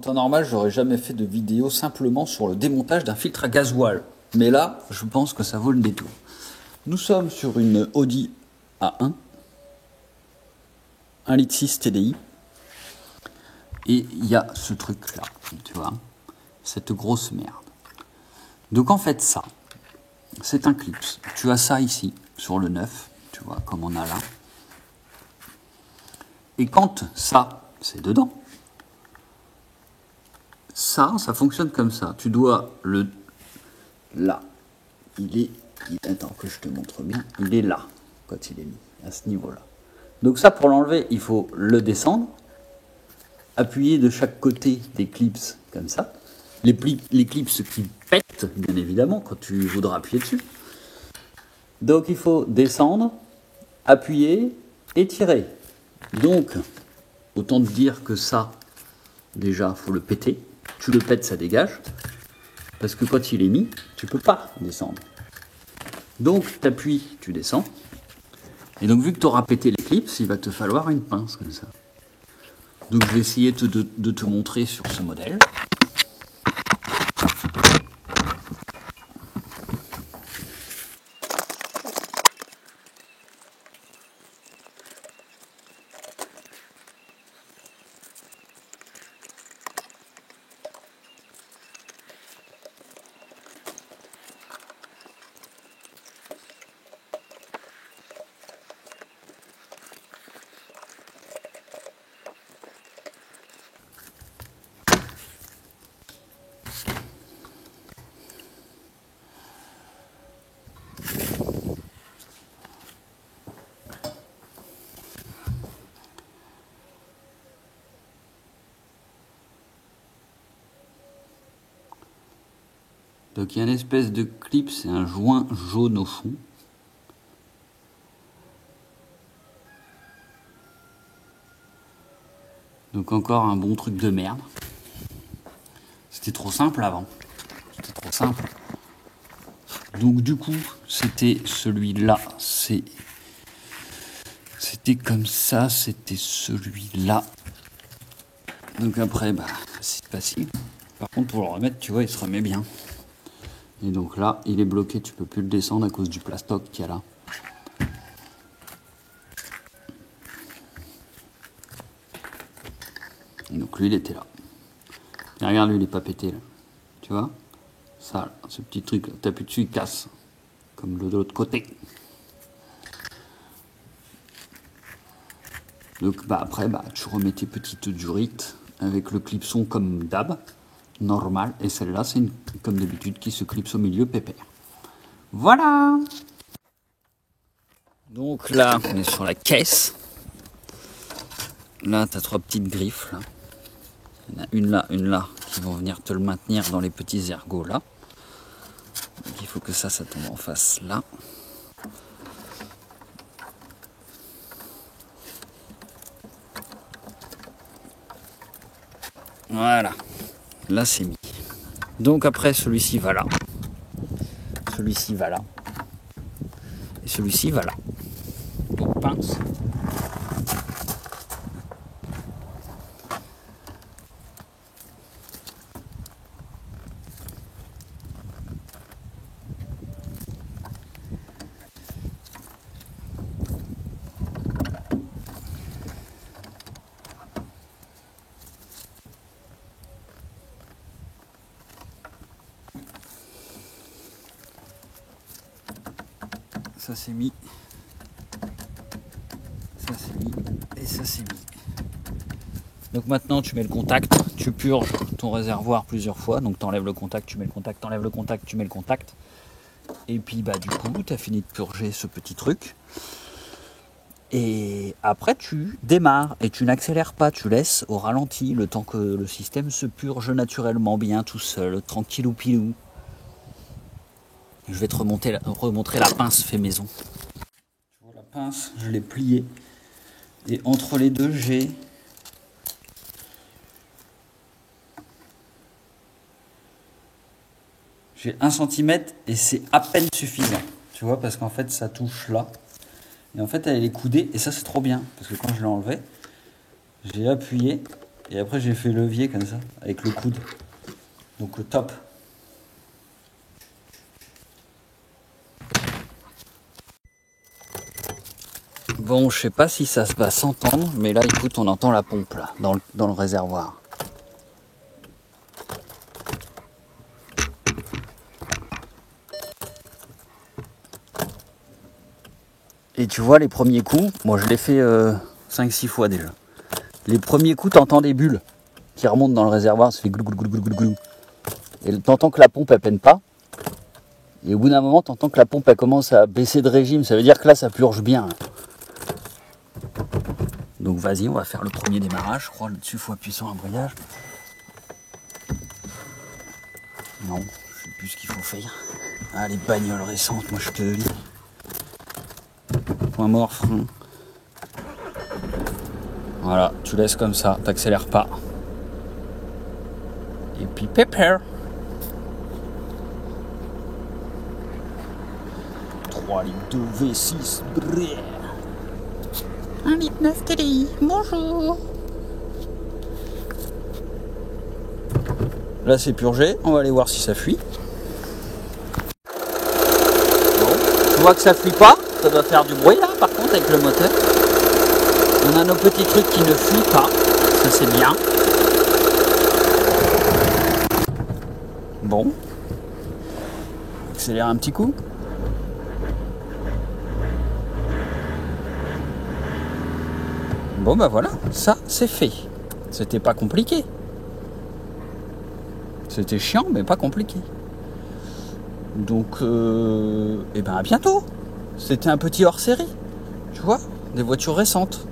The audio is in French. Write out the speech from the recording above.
temps normal, j'aurais jamais fait de vidéo simplement sur le démontage d'un filtre à gasoil. Mais là, je pense que ça vaut le détour. Nous sommes sur une Audi A1, 1,6 litre TDI. Et il y a ce truc là, tu vois, cette grosse merde. Donc en fait ça, c'est un clip. Tu as ça ici, sur le 9, tu vois, comme on a là. Et quand ça, c'est dedans, ça fonctionne comme ça. Tu dois le... Là, attends que je te montre bien. Il est là, quand il est mis, à ce niveau-là. Donc ça, pour l'enlever, il faut le descendre. Appuyer de chaque côté des clips, comme ça. Les clips qui pètent, bien évidemment, quand tu voudras appuyer dessus. Donc il faut descendre, appuyer et tirer. Donc, autant te dire que ça, déjà, il faut le péter. Tu le pètes, ça dégage. Parce que quand il est mis, tu peux pas descendre. Donc, tu appuies, tu descends. Et donc, vu que tu auras pété les clips, il va te falloir une pince comme ça. Donc, je vais essayer de te montrer sur ce modèle. Donc il y a une espèce de clip, c'est un joint jaune au fond. Donc encore un bon truc de merde. C'était trop simple avant. C'était trop simple. Donc du coup, c'était celui-là. C'était comme ça, c'était celui-là. Donc après, bah, c'est facile. Par contre, pour le remettre, tu vois, il se remet bien. Et donc là, il est bloqué, tu peux plus le descendre à cause du plastoc qu'il y a là. Et donc lui, il était là. Et regarde, lui, il est pas pété là. Tu vois? Ça, ce petit truc, t'appuies dessus, il casse. Comme le de l'autre côté. Donc bah après, bah, tu remets tes petites durites avec le clipson comme d'hab. Normal, et celle-là c'est comme d'habitude qui se clipse au milieu pépère. Voilà. Donc là on est sur la caisse. Là tu as 3 petites griffes là. Il y en a une là qui vont venir te le maintenir dans les petits ergots là. Donc il faut que ça tombe en face là. Voilà, là c'est mis. Donc après celui-ci va là. Celui-ci va là. Et celui-ci va là. Donc pince. Ça c'est mis. Ça c'est mis. Et ça c'est mis. Donc maintenant tu mets le contact, tu purges ton réservoir plusieurs fois, donc tu enlèves le contact, tu mets le contact, tu enlèves le contact, tu mets le contact. Et puis bah du coup tu as fini de purger ce petit truc. Et après tu démarres et tu n'accélères pas, tu laisses au ralenti le temps que le système se purge naturellement bien tout seul, tranquillou pilou. Je vais te remontrer la pince fait maison. Tu vois la pince, je l'ai pliée. Et entre les deux j'ai J'ai 1 cm et c'est à peine suffisant. Tu vois, parce qu'en fait, ça touche là. Et en fait, elle est coudée et ça, c'est trop bien. Parce que quand je l'ai enlevé, j'ai appuyé Et après j'ai fait levier comme ça, avec le coude. Donc top. Bon, je sais pas si ça va s'entendre, mais là écoute, on entend la pompe là, dans le réservoir. Et tu vois les premiers coups, moi je l'ai fait 5-6 fois déjà. Les premiers coups, t'entends des bulles qui remontent dans le réservoir, ça fait glou glou glou glou glou glou. Et t'entends que la pompe elle peine pas. Et au bout d'un moment, t'entends que la pompe elle commence à baisser de régime, ça veut dire que là ça purge bien. Donc vas-y, on va faire le premier démarrage, je crois, le dessus faut appuyer sur un brillage. Non, je sais plus ce qu'il faut faire. Ah, les bagnoles récentes, moi je te le dis. Point mort, frein. Voilà, tu laisses comme ça, t'accélères pas. Et puis pepper. 3 litres de V6, brrr. 1 litre 9 TDI, bonjour. Là c'est purgé, on va aller voir si ça fuit. Bon, tu vois que ça fuit pas, ça doit faire du bruit là par contre avec le moteur. On a nos petits trucs qui ne fuient pas, ça c'est bien. Bon, accélère un petit coup. Bon bah voilà, ça c'est fait. C'était pas compliqué. C'était chiant mais pas compliqué. Donc et ben à bientôt. C'était un petit hors-série. Tu vois, des voitures récentes.